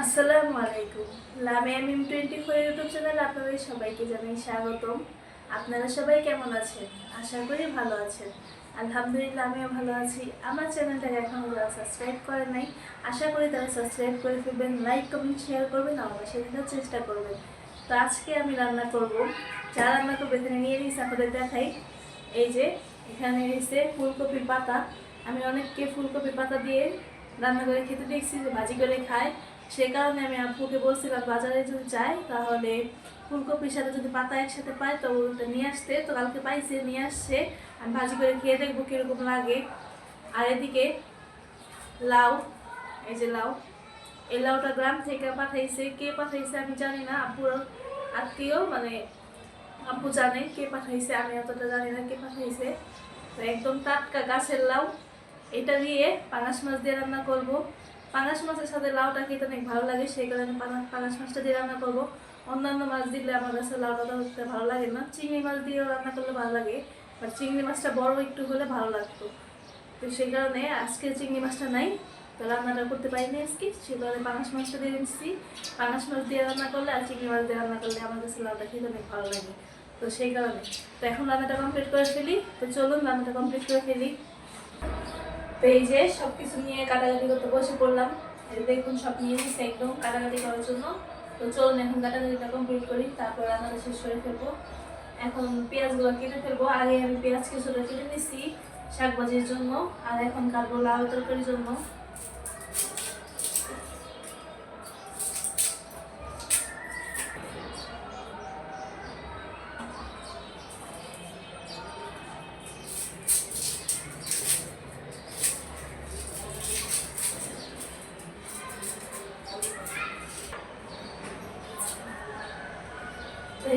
আসসালামু আলাইকুম। লামিয়া মিম 24 ইউটিউব চ্যানেলে আপনাদের সবাইকে জানাই স্বাগতম। আপনারা সবাই কেমন আছেন? আশা করি ভালো আছেন। আলহামদুলিল্লাহ আমিও ভালো আছি। আমার চ্যানেলটাকে এখনও যারা সাবস্ক্রাইব করেন নাই, আশা করি তারা সাবস্ক্রাইব করে ফেলবেন, লাইক কমেন্ট শেয়ার করবেন, আমার সাথে থাকার চেষ্টা করবেন। তো আজকে আমি রান্না করব, যা রান্না করবো এখানে নিয়ে নিয়েছি আপনাদের দেখাই। এই যে এখানে এসে ফুলকপির পাতা। আমি অনেককে ফুলকপির পাতা দিয়ে রান্না করে খেতে দেখছি যে ভাজি করে খায়। সে কারণে আমি আপুকে বলছিলাম বাজারে যদি যাই তাহলে ফুলকপির সাথে যদি পাতা একসাথে পাই তো ওটা নিয়ে আসতে। তো কালকে পাইছে, নিয়ে আসছে। আমি ভাজি করে খেয়ে দেখবো কীরকম লাগে। আর এদিকে লাউ, এই যে লাউ, এই লাউটা গ্রাম থেকে পাঠাইছে। কে পাঠাইছে আমি জানি না, আপুর আত্মীয় মানে আপু জানে কে পাঠাইছে, আমি অতটা জানি না কে পাঠাইছে। তো একদম টাটকা গাছের লাউ। এটা দিয়ে পাঙাশ মাছ দিয়ে রান্না করব। পাঙাশ মাছের সাথে লাউটা খেতে অনেক ভালো লাগে, সেই কারণে পাঙাশ মাছটা দিয়ে রান্না করব। অন্যান্য মাছ দিলে আমার কাছে লাউটা ধরতে ভালো লাগে না। চিংড়ি মাছ দিয়েও রান্না করলে ভালো লাগে, বাট চিংড়ি মাছটা বড় একটু হলে ভালো লাগতো। তো সেই কারণে আজকে চিংড়ি মাছটা নাই, তো রান্নাটা করতে পারিনি আজকে, সেই কারণে পাঙাশ মাছটা দিয়ে দিচ্ছি। পাঙাশ মাছ দিয়ে রান্না করলে আর চিংড়ি মাছ দিয়ে রান্না করলে আমার কাছে লাউটা খেতে অনেক ভালো লাগে। তো সেই কারণে তো এখন রান্নাটা কমপ্লিট করে ফেলি। তো চলুন রান্নাটা কমপ্লিট করে ফেলি। তো এই যে সব কিছু নিয়ে কাটাকাটি করতে বসে পড়লাম। দেখুন সব নিয়ে নিচ্ছি একদম কাটাকাটি করার জন্য। তো চলুন এখন কাটাকাটিটা কমপ্লিট করি, তারপর রান্নাটা শেষ করে ফেলবো। এখন পেঁয়াজগুলো কেটে ফেলবো। আগে আমি পেঁয়াজ কিছুটা কেটে নিচ্ছি শাক ভাজির জন্য, আর এখন কাটবো লাউ তরকারির জন্য।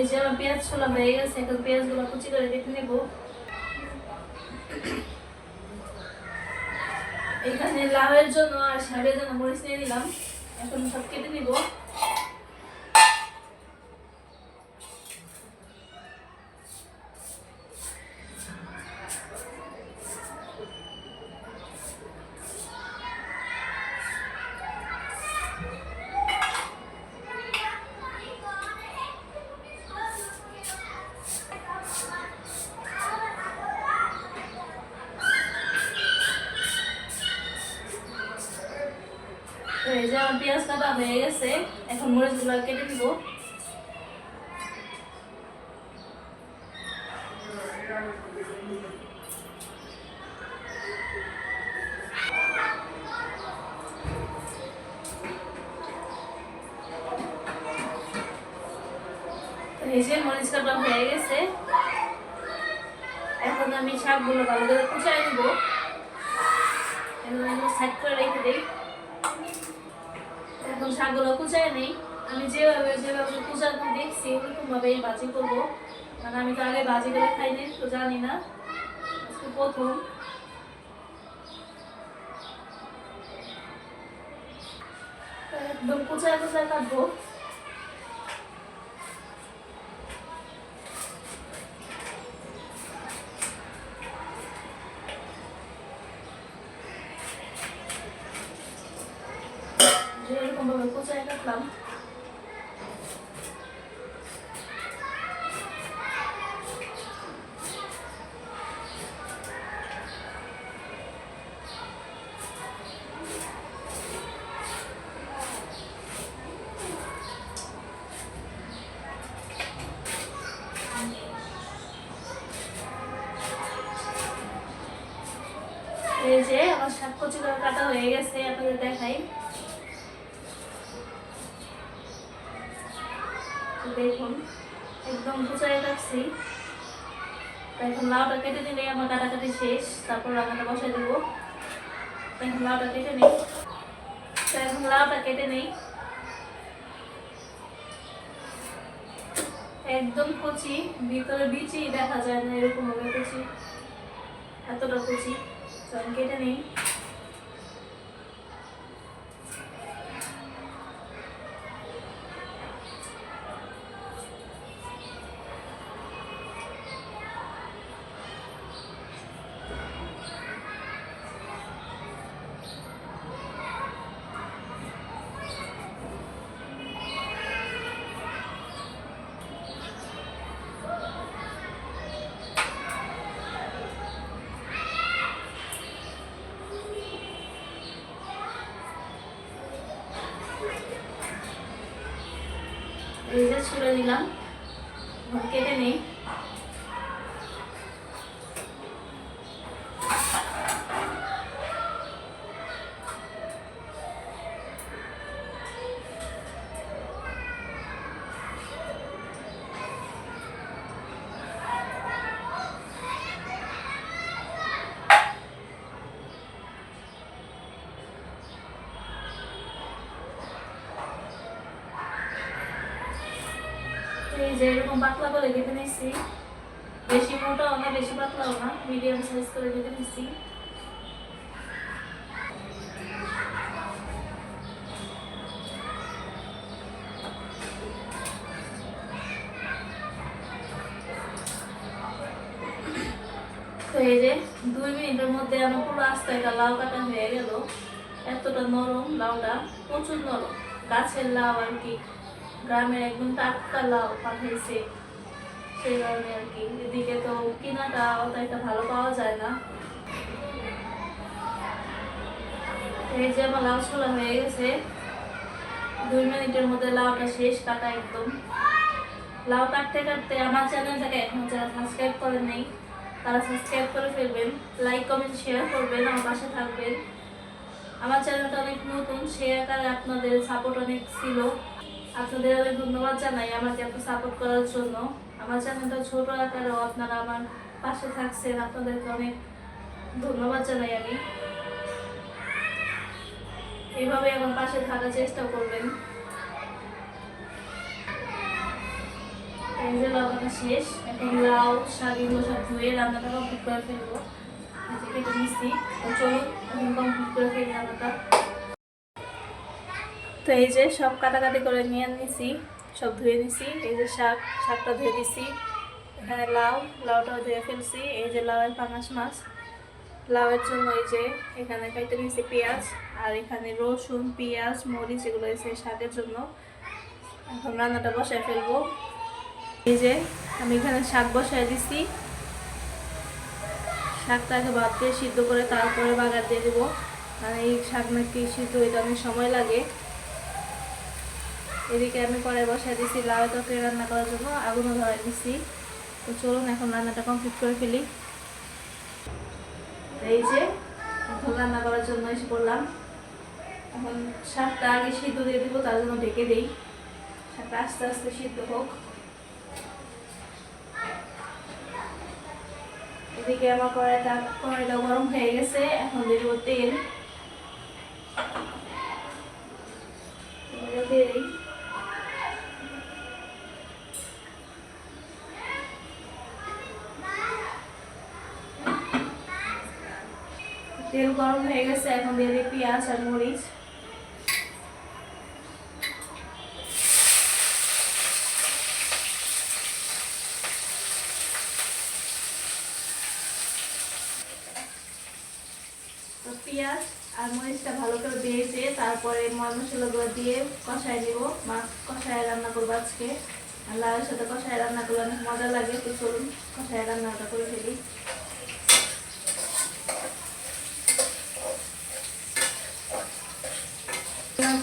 এই যে আমার পেঁয়াজ ছোলা হয়ে গেছে, এখন পেঁয়াজগুলো কুচি করে কেটে নেবো। এখানে লাউয়ের জন্য আর শাকের জন্য মরিচ নিয়ে নিলাম, এখন সব কেটে নিব। এই যে আমার পেঁয়াজ কাটা হয়ে গেছে, এখন মরিচগুলো কেটে দিব। এই যে মরিচ কাটা হয়ে গেছে, এখন আমি শাকগুলো ভালো করে কুচাই দিব। সাইড করে রেখে দিই। এখন শাকগুলো কুচাই নেই, আমি যেভাবে যেভাবে কুচানো দেখছি ওরকম ভাবেই ভাজি করবো। মানে আমি তো আগে ভাজি করে খাইনি, তো জানি না, আজকে প্রথম। একদম কুচায় কুচায় কাটবো। এরকম ভাবে কুচায় কাটলাম। এই যে আমার শাক কচি করে কাটা হয়ে গেছে, আপনাদের দেখাই। দেখুন একদম কুচায় কাটছি। এখন লাউটা কেটে দিলে আমার কাটাকাটি শেষ, তারপর রান্নাটা বসাই দেবো। এখন লাউটা কেটে নেই। এখন লাউটা কেটে নেই, একদম কচি, ভিতরে বিচি দেখা যায় না, এরকম ভাবে কচি, এতটা কচি। তো আমি কেটে নেই। এই যে ছুলে নিলাম, কেটে নেই। এই যে এরকম পাতলা করে কেটে নিচ্ছি, বেশি মোটাও না বেশি পাতলাও না, মিডিয়াম সাইজ করে কেটে নিচ্ছি। তো এই যে 2 মিনিটের মধ্যে আমার পুরো আস্তে একটা লাউ কাটা হয়ে গেল। এতটা নরম লাউটা, প্রচুর নরম, গাছের লাউ আর কি, গ্রামের একদম টাটকা লাউ পাঠাইছে সেই কারণে আর কি। এদিকে তো কিনাটা অত একটা ভালো পাওয়া যায় না। এই যে আমার লাউ ছোলা হয়ে গেছে, 2 মিনিটের মধ্যে লাউটা শেষ কাটা একদম। লাউ কাটতে কাটতে আমার চ্যানেলটাকে এখন যারা সাবস্ক্রাইব করেন নাই তারা সাবস্ক্রাইব করে ফেলবেন, লাইক কমেন্ট শেয়ার করবেন, আমার পাশে থাকবেন। আমার চ্যানেলটা অনেক নতুন, সে আকারে আপনাদের সাপোর্ট অনেক ছিল, আপনাদের অনেক ধন্যবাদ জানাই আমাকে এত সাপোর্ট করার জন্য। আমার চ্যানেলটা ছোট আকারেও আপনারা আমার পাশে থাকছেন, আপনাদেরকে অনেক ধন্যবাদ জানাই আমি। এইভাবে আমার পাশে থাকার চেষ্টা করবেন। এই যে লাউটা শেষ, এখন লাউ শাক এগুলো সব ধুয়ে রান্নাটা কমপ্লিট করে ফেলবো। কেটে নিচ্ছি, তো চলুন এখন কমপ্লিট করে ফেলি রান্নাটা। তো এই যে সব কাটাকাটি করে নিয়ে নিছি, সব ধুয়ে নিছি। এই যে শাকটা ধুয়ে দিছি, এখানে লাউটাও ধুয়ে ফেলছি। এই যে লাউয়ের পাঙাশ মাছ, লাউয়ের জন্য এই যে এখানে কেটে নিছি পেঁয়াজ, আর এখানে রসুন পেঁয়াজ মরিচ এগুলো এসে শাকের জন্য। এখন রান্নাটা বসায় ফেলবো। এই যে আমি এখানে শাক বসায় দিছি, শাকটাকে ভাত দিয়ে সিদ্ধ করে তারপরে বাগার দিয়ে দেবো, মানে এই শাক নাকি সিদ্ধ হইতে অনেক সময় লাগে। এদিকে আমি কড়াই বসায় দিছি লাউ তরকারি রান্না করার জন্য, আগুনও ধরাই দিছি। তো চলুন এখন রান্নাটা কমপ্লিট করে ফেলি। এই যে এখন রান্না করার জন্য এসে পড়লাম। এখন শাকটা আগে সিদ্ধ দিয়ে দেবো, তার জন্য ঢেকে দিই, শাকটা আস্তে আস্তে সিদ্ধ হোক। এদিকে আমার কড়াইটা গরম হয়ে গেছে, এখন দিয়ে দেবো তেল। তেল গরম হয়ে গেছে, এখন দিয়ে দিই পেঁয়াজ আর মরিচ। তো পেঁয়াজ আর মরিচটা ভালো করে ভেজে তারপরে মশলাগুলো দিয়ে কষায় দিব। মাছ কষায় রান্না করবো আজকে, আর লাউয়ের সাথে কষায় রান্না করলে অনেক মজা লাগে। তো চলুন কষায় রান্নাটা করে ফেলি।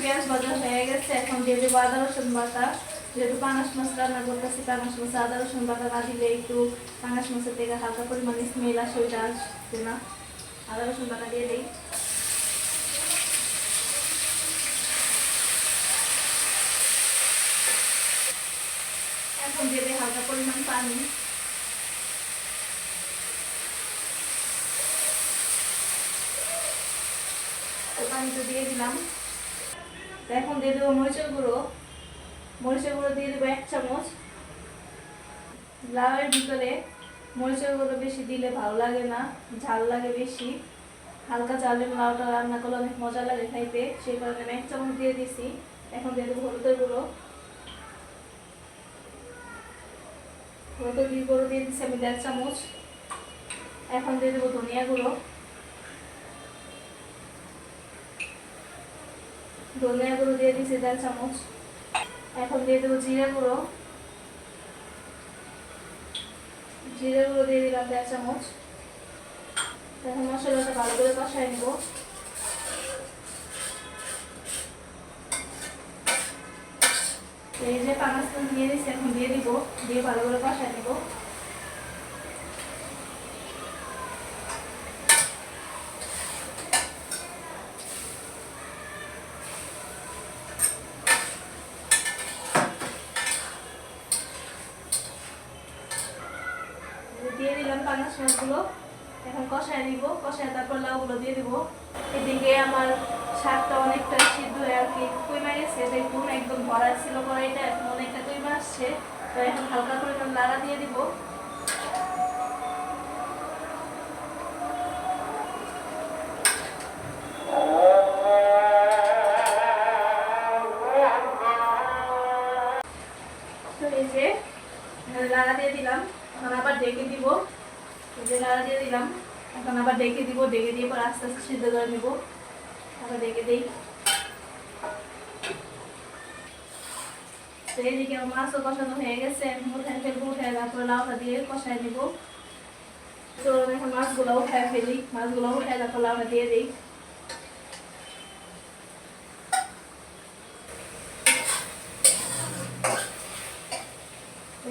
পেঁয়াজ ভাজা হয়ে গেছে, এখন দিয়ে দেবো আদা রসুন বাটা। যেহেতু পাঙাশ মাছ রান্না করতেছি, পাঙাশ মাছে আদা রসুন বাটা না দিলে একটু পাঙাশ মাছের থেকে হালকা পরিমাণে স্মেল আসে, ওইটা আসবে না। আদা রসুন বাটা দিয়ে দিই। এখন দিয়ে দিই হালকা পরিমাণ পানি। পানিটা দিয়ে দিলাম। এখন দিয়ে দেবো মরিচের গুঁড়ো। মরিচের গুঁড়ো দিয়ে দেবো 1 চামচ। লাউয়ের ভিতরে মরিচের গুঁড়ো বেশি দিলে ভালো লাগে না, ঝাল লাগে বেশি। হালকা ঝালে লাউটা রান্না করলে অনেক মজা লাগে খাইতে, সেই কারণে আমি 1 চামচ দিয়ে দিছি। এখন দিয়ে দেবো হলুদের গুঁড়ো। হলুদের গুঁড়ো দিয়ে দিচ্ছি আমি 1.5 চামচ। এখন দিয়ে দেবো ধনিয়া গুঁড়ো। ধনিয়া গুঁড়ো দিয়ে দিচ্ছি 1.5 চামচ। এখন দিয়ে দেবো জিরা গুঁড়ো। জিরা গুঁড়ো দিয়ে দিলাম 1.5 চামচ। এখন মশলাটা ভালো করে কষাই নেব। এই যে পাঁচ মাছ নিয়ে দিচ্ছি, এখন দিয়ে দিব, দিয়ে ভালো করে কষায় দিব। দিয়ে দিলাম পাঙাশ মাছগুলো, এখন কষায় দিব, কষায় তারপর লাউগুলো দিয়ে দিব। এদিকে আমার শাকটা অনেকটা সিদ্ধ হয়ে আর কি কইমা গেছে, দেখুন একদম ভরা ছিল কড়াইটা, এখন অনেকটা কইমা আসছে। তো এখন হালকা করে নাড়া দিয়ে দিব। তো এই যে নাড়া দিয়ে দিলাম, এখন আবার ঢেকে দিব। এই যে নাড়া দিয়ে দিলাম, এখন আবার ঢেকে দিব, ঢেকে দিয়ে পর আস্তে আস্তে সিদ্ধ করে নিব। আবার ঢেকে দিই। তো এইদিকে আমার মাছও কষানো হয়ে গেছে, এখন উঠায় ফেলবো, উঠায় তারপর লাউটা দিয়ে কষায় নিব। তো এখন মাছগুলো উঠায় ফেলি, মাছগুলো উঠায় তারপর লাউটা দিয়ে দিই।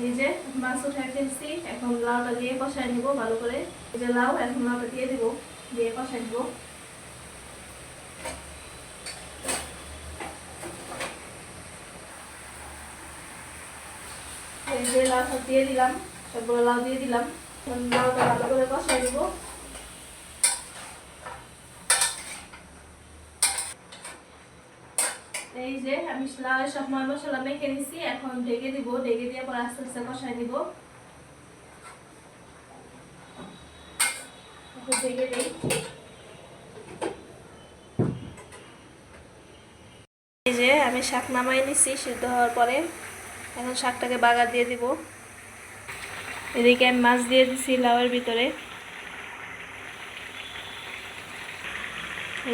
এই যে মাছ উঠায় ফেলছি, এখন লাউটা দিয়ে কষায় নিব ভালো করে। এই যে লাউ, এখন লাউটা দিয়ে দিব, দিয়ে কষায় নিব। এই যে লাউটা দিয়ে দিলাম, সবগুলো লাউ দিয়ে দিলাম, এখন লাউটা ভালো করে কষায় নিব। এই যে আমি লাউয়ের সব মশলা মেখে নিচ্ছি, এখন ঢেকে দিব, ঢেকে দিয়ে পর আস্তে আস্তে কষায় নিব। ঢেকে দিই। এই যে আমি শাক নামাই নিচ্ছি সিদ্ধ হওয়ার পরে, এখন শাকটাকে বাগার দিয়ে দিব। এদিকে আমি মাছ দিয়ে দিচ্ছি লাউয়ের ভিতরে।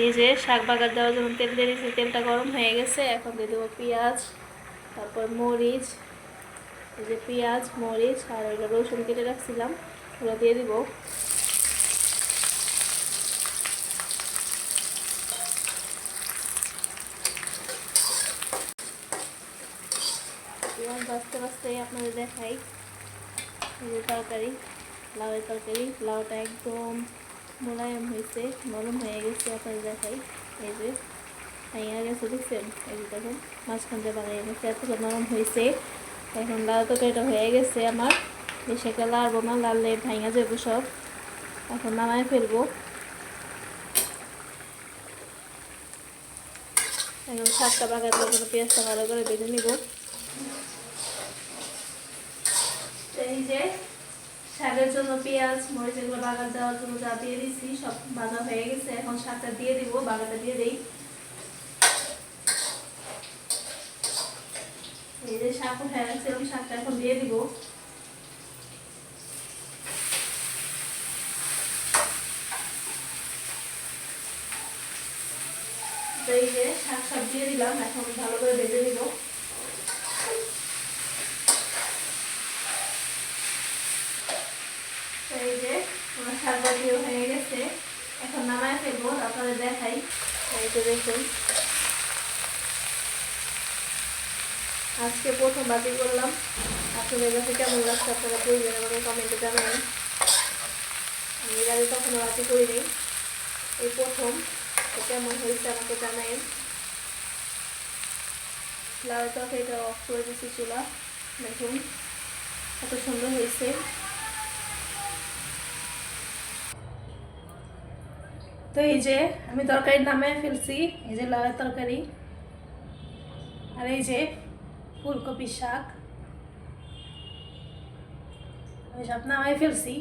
এই যে শাক বাগার দেওয়ার জন্য তেল দিয়ে দিচ্ছি, তেলটা গরম হয়ে গেছে, এখন দিয়ে দেবো পেঁয়াজ, তারপর মরিচ। এই যে পেঁয়াজ, মরিচ আর ওইটা রসুন কেটে রাখছিলাম, ওগুলো দিয়ে দিব। বাঁচতে বাঁচতেই আপনাদের দেখাই এই যে তরকারি, লাউয়ের তরকারি। লাউটা একদম মোলায়েম হয়েছে, নরম হয়ে গেছে, আপনাদের দেখাই। এই যে ভাইয়া গেছে, দেখছেন? এই যে দেখুন মাঝখান দিয়ে বানাই গেছে, এতটা নরম হয়েছে। এখন লাউ তরকারিটা হয়ে গেছে আমার, বেশি একটা লাড়বো না, লাড়লে ভাইয়া যাবো সব। এখন নামায় ফেলবো। এখন শাকটা বাগার জন্য পেঁয়াজটা ভালো করে ভেজে নিব। এই যে শাকের জন্য পেঁয়াজ মরিচ এগুলো বাগার দেওয়ার জন্য যা দিয়ে দিচ্ছি সব ভাজা হয়ে গেছে, এখন শাকটা দিয়ে দিব, বাগারটা দিয়ে দিই। এই যে শাক উঠায় রাখছিলাম, শাকটা এখন দিয়ে দিব। এই যে শাক সব দিয়ে দিলাম, এখন ভালো করে ভেজে দিব। এই যে আমার শাক ভাজিও হয়ে গেছে, এখন নামায় ফেলবো, আপনাদের দেখাই। এই যে দেখুন আজকে প্রথম বাজি করলাম, আপনাদের কাছে কেমন লাগছে আপনারা বলবেন, আমাকে কমেন্টে জানাবেন। আমি এর আগে কখনো বাজি করিনি, এই প্রথম। তো কেমন হয়েছে আমাকে জানাবেন। লাউ তরকারিটা অফ করে দিচ্ছি চুলা, দেখুন কত সুন্দর হয়েছে। তো এই যে আমি তরকারি নামিয়ে ফেলছি, এই যে লাউয়ের তরকারি, আর এই যে ফুলকপি শাক, আমি সব নামিয়ে ফেলছি।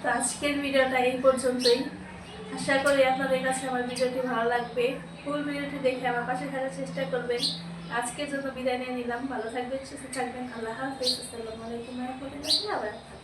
তো আজকের ভিডিওটা এই পর্যন্তই। আশা করি আপনাদের কাছে আমার ভিডিওটি ভালো লাগবে। ফুল ভিডিওটি দেখে আমার পাশে থাকার চেষ্টা করবেন। আজকের জন্য বিদায় নিয়ে নিলাম, ভালো থাকবেন, সুস্থ থাকবেন, আল্লাহ হাফেজ, আসসালামু আলাইকুম ওয়া রাহমাতুল্লাহি ওয়া বারাকাতুহু।